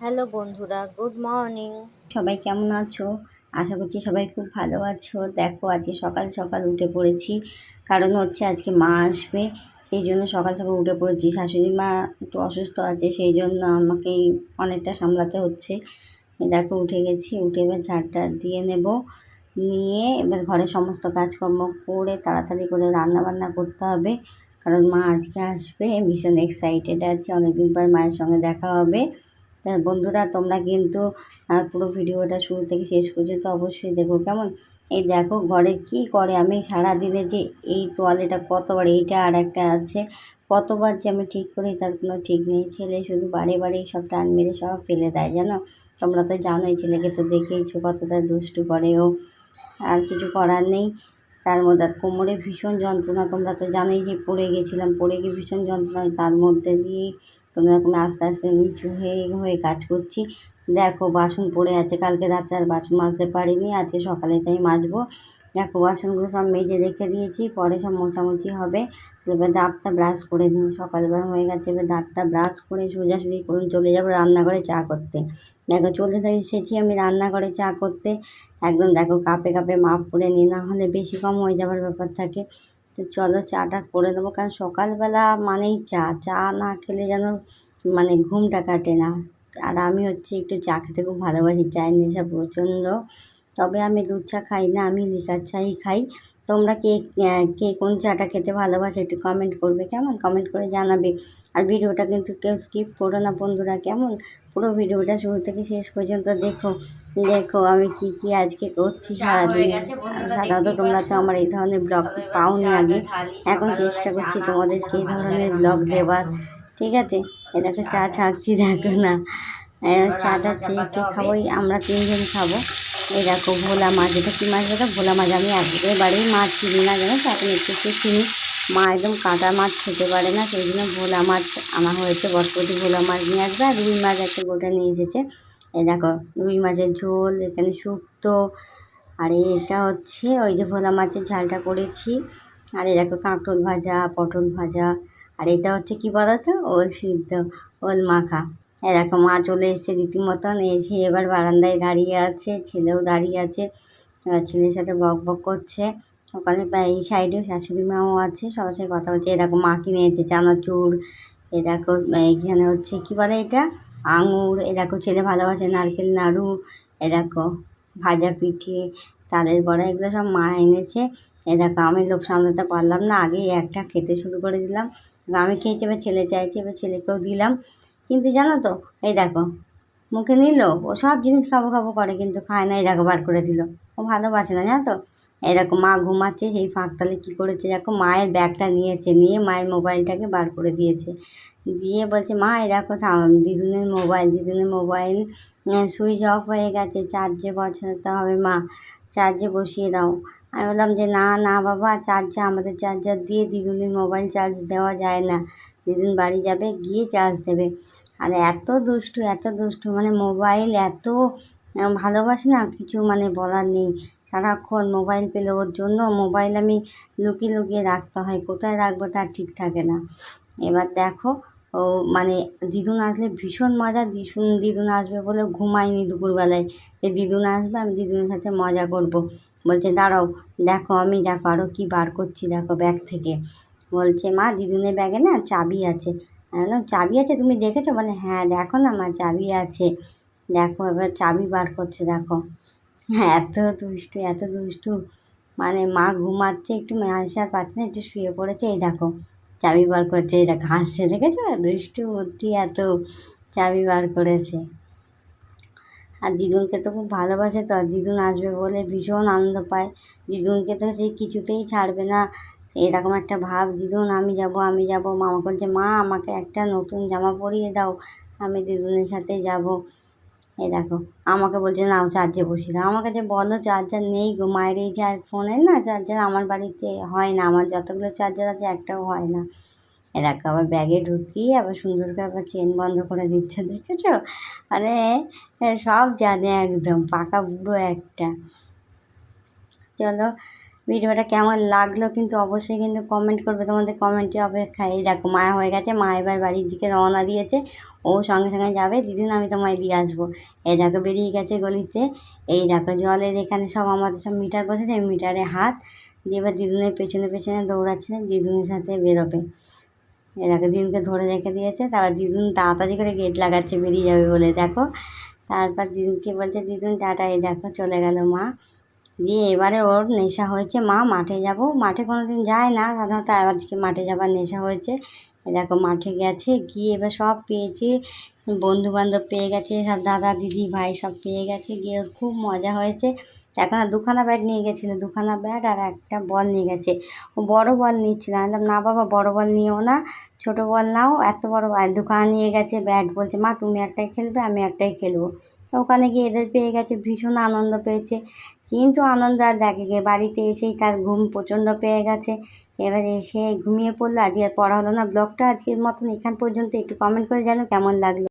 Hello বন্ধুরা, good morning. সবাই কেমন আছো? আশা করছি সবাই খুব ভালো আছো। দেখো আজকে সকাল সকাল উঠে পড়েছি, কারণ হচ্ছে আজকে মা আসবে, সেই জন্য সকাল সকাল উঠে পড়েছি। শাশুড়ি মা একটু অসুস্থ আছে, সেই জন্য আমাকেই অনেকটা সামলাতে হচ্ছে। দেখো উঠে গেছি, উঠে এবার ঝাড়টা দিয়ে নেব, নিয়ে এবার ঘরের সমস্ত কাজকর্ম করে তাড়াতাড়ি করে রান্না বান্না করতে হবে, কারণ মা আজকে আসবে। ভীষণ এক্সাইটেড আছি, অনেকদিন পর মায়ের সঙ্গে দেখা হবে। তা বন্ধুরা তোমরা কিন্তু পুরো ভিডিওটা শুরু থেকে শেষ পর্যন্ত অবশ্যই দেখো, কেমন? এই দেখো ঘরে কি করে, আমি সারাদিনে যে এই তোয়ালেটা কতবার, এইটা আর একটা আছে, কতবার যে আমি ঠিক করি তার কোনো ঠিক নেই। ছেলে শুধু বারে বারেই সব টান মেরে সব ফেলে দেয়, জানো? তোমরা তো জানোই, ছেলেকে তো দেখেইছো কতটা দুষ্টু করে ও। আর কিছু করার নেই। তার মধ্যে আর কোমরে ভীষণ যন্ত্রণা, তোমরা তো জানোই যে পড়ে গেছিলাম, পড়ে গিয়ে ভীষণ যন্ত্রণা হয়, তার মধ্যে দিয়েই কোনো রকমে আস্তে আস্তে নিচু হয়ে হয়ে কাজ করছি। দেখো বাসন পড়ে আছে, কালকে রাত্রে আর বাসন মাজতে পারিনি, আজকে সকালে তাই মাজবো। দেখো বাসনগুলো সব মেজে রেখে দিয়েছি, পরে সব মোছামুছি হবে। এবার দাঁতটা ব্রাশ করে নিই, সকালবেলা হয়ে গেছে, এবার দাঁতটা ব্রাশ করে সোজাসুজি করুন চলে যাবো রান্নাঘরে চা করতে। দেখো চলে তো এসেছি আমি রান্নাঘরে চা করতে। একদম দেখো কাপে কাপে মাপ করে নিই, না হলে বেশি কম হয়ে যাওয়ার ব্যাপার থাকে। তো চলো চাটা করে দেবো, কারণ সকালবেলা মানেই চা, চা না খেলে যেন মানে ঘুমটা কাটে না। আর আমি হচ্ছে একটু চা খেতে খুব ভালোবাসি, চায়ের নেশা প্রচণ্ড। তবে আমি দুধ চা খাই না, আমি লিকার চাই খাই। তোমরা কে কে কোন চাটা খেতে ভালোবাসো একটু কমেন্ট করবে, কেমন? কমেন্ট করে জানাবে। আর ভিডিওটা কিন্তু কেউ স্কিপ করো না বন্ধুরা, কেমন? পুরো ভিডিওটা শুরু থেকে শেষ পর্যন্ত দেখো। দেখো আমি কি কি আজকে করছি সারাদিনে। সাধারণত তোমরা তো আমার এই ধরনের ব্লগ পাওনি আগে, এখন চেষ্টা করছি তোমাদেরকে এই ধরনের ব্লগ দেওয়ার, ঠিক আছে? এটা একটা চা ছাঁকছি, দেখো না। চাটা ছেঁকে খাবো, আমরা তিনজন খাবো। এই দেখো ভোলা মাছ, এটা কী মাছ বলো? ভোলা মাছ। আমি একেবারেই মাছ কিনি না, জানো তো, এখন একটু একটু কিনি। মা একদম কাঁটা মাছ খেতে পারে না, সেই জন্য ভোলা মাছ আনা হয়েছে। বরপতি ভোলা মাছ নিয়ে আসবে, আর রুই মাছ একটা গোটা নিয়ে এসেছে। এই দেখো রুই মাছের ঝোল, এখানে শুক্তো, আর এটা হচ্ছে ওই যে ভোলা মাছের ঝালটা করেছি। আর এই দেখো কাঁকরোল ভাজা, পটল ভাজা, আর এটা হচ্ছে কী বলো তো, ওল সিদ্ধ, ওল মাখা। এরকম মা চলে এসেছে রীতিমতন, এসে এবার বারান্দায় দাঁড়িয়ে আছে, ছেলেও দাঁড়িয়ে আছে, এবার ছেলের সাথে বক বক করছে। ওখানে এই সাইডেও শাশুড়ি মাও আছে, সবার সাথে কথা বলছে। এরকম মা কিনে এনেছে চানাচুর, এ দেখো এইখানে হচ্ছে কী বলে এটা, আঙুর, এ দেখো ছেলে ভালোবাসে নারকেল নাড়ু, এ দেখো ভাজা পিঠে, তালের বড়া, এগুলো সব মা এনেছে। এ দেখো আমি লোভ সামলাতে পারলাম না, আগেই একটা খেতে শুরু করে দিলাম। আমি খেয়েছি, এবার ছেলে চাইছে, এবার ছেলেকেও দিলাম। কিন্তু জানো তো, এই দেখো মুখে নিল, ও সব জিনিস খাবো খাবো করে কিন্তু খায় না। এই দেখো বার করে দিল, ও ভালোবাসে না, জানো তো। এরকম মা ঘুমাচ্ছে, সেই ফাঁকতালে কী করেছে দেখো, মায়ের ব্যাগটা নিয়েছে, নিয়ে মায়ের মোবাইলটাকে বার করে দিয়েছে, দিয়ে বলছে মা এই দেখো দিদুনের মোবাইল, দিদুনের মোবাইল সুইচ অফ হয়ে গেছে, চার্জে বসাতে হবে মা, চার্জে বসিয়ে দাও। আমি বললাম যে না না বাবা, চার্জে আমাদের চার্জার দিয়ে দিদুনের মোবাইল চার্জ দেওয়া যায় না, দিদুন বাড়ি যাবে গিয়ে চার্জ দেবে। আর এত দুষ্টু এত দুষ্টু, মানে মোবাইল এত ভালোবাসে না, কিছু মানে বলার নেই। সারাক্ষণ মোবাইল পেলে ওর জন্য মোবাইল আমি লুকিয়ে লুকিয়ে রাখতে হয়, কোথায় রাখবো তার ঠিক থাকে না। এবার দেখো ও মানে দিদুন আসলে ভীষণ মজা, দিদুন আসবে বলে ঘুমায়নি দুপুরবেলায়, যে দিদুন আসবে আমি দিদুনের সাথে মজা করব। বলছে দাঁড়াও, দেখো আমি দেখো আরও কী বার করছি, দেখো ব্যাগ থেকে। বলছে মা দিদুনের ব্যাগে না চাবি আছে। আমি বললাম চাবি আছে, তুমি দেখেছো? বলে হ্যাঁ দেখো না মা চাবি আছে। দেখো এবার চাবি বার করছে, দেখো। হ্যাঁ এত দুষ্টু এত দুষ্টু, মানে মা ঘুমাচ্ছে, একটু মেয়াসে আর পাচ্ছে না, একটু শুয়ে পড়েছে, এই দেখো চাবি বার করছে, এই দেখো হাসছে, দেখেছো? দুষ্টু বুদ্ধি এত, চাবি বার করেছে। আর দিদুনকে তো খুব ভালোবাসে, তো আর দিদুন আসবে বলে ভীষণ আনন্দ পায়। দিদুনকে তো সেই কিছুতেই ছাড়বে না, এরকম একটা ভাব, দিদুন আমি যাব আমি যাব। মামা বলছে মা আমাকে একটা নতুন জামা পরিয়ে দাও, আমি দিদুনের সাথে যাব। এই দেখো আমাকে বলছে নাও চার্জে বসিয়ে দাও। আমার কাছে বলো চার্জার নেই গো, মায়ের এই যে ফোনের না চার্জার আমার বাড়িতে হয় না, আমার যতগুলো চার্জার আছে একটাও হয় না। এ দেখো আবার ব্যাগে ঢুকিয়ে আবার সুন্দর করে আবার চেন বন্ধ করে দিচ্ছে, দেখেছো? মানে সব জানে, একদম পাকা বুড়ো একটা। চলো ভিডিওটা কেমন লাগলো কিন্তু অবশ্যই কিন্তু কমেন্ট করবে, তোমাদের কমেন্টে অপেক্ষায়। এই দেখো মা হয়ে গেছে, মা এবার বাড়ির দিকে রওনা দিয়েছে, ও সঙ্গে সঙ্গে যাবে, দিদিন আমি তোমায় দিয়ে আসবো। এই দেখো বেরিয়ে গেছে গলিতে। এই দেখো জলের এখানে সব আমাদের সব মিটার বসেছে, মিটারে হাত দিয়ে এবার দিদুনের পেছনে পেছনে দৌড়াচ্ছে, দিদুনের সাথে বেরোবে। এ দেখো দিদুনকে ধরে রেখে দিয়েছে, তারপর দিদুন তাড়াতাড়ি করে গেট লাগাচ্ছে বেরিয়ে যাবে বলে। দেখো তারপর দিদুনকে বলছে দিদুন টাটা। এই দেখো চলে গেল মা। দিয়ে এবারে ওর নেশা হয়েছে মা মাঠে যাব, মাঠে কোনো দিন যায় না সাধারণত, আজকে মাঠে যাবার নেশা হয়েছে। এই দেখো মাঠে গেছে, গিয়ে এবার সব পেয়েছে, বন্ধুবান্ধব পেয়ে গেছে, সব দাদা দিদি ভাই সব পেয়ে গেছে, গিয়ে ওর খুব মজা হয়েছে। এখন আর দুখানা ব্যাট নিয়ে গেছিলো, দুখানা ব্যাট আর একটা বল নিয়ে গেছে। ও বড় বল নিচ্ছিল, আমি বললাম না বাবা বড় বল নিও না, ছোটো বল নাও, এত বড় দুখানা নিয়ে গেছে ব্যাট, বলছে মা তুমি একটাই খেলবে আমি একটাই খেলবো। তো ওখানে গিয়ে এদের পেয়ে গেছে, ভীষণ আনন্দ পেয়েছে। কিন্তু আনন্দ আর দেখে গিয়ে বাড়িতে এসেই তার ঘুম প্রচণ্ড পেয়ে গেছে, এবারে এসে ঘুমিয়ে পড়লো। আজকে আর পড়া হলো না। ব্লগটা আজকের মতন এখান পর্যন্ত, একটু কমেন্ট করে জানো কেমন লাগলো।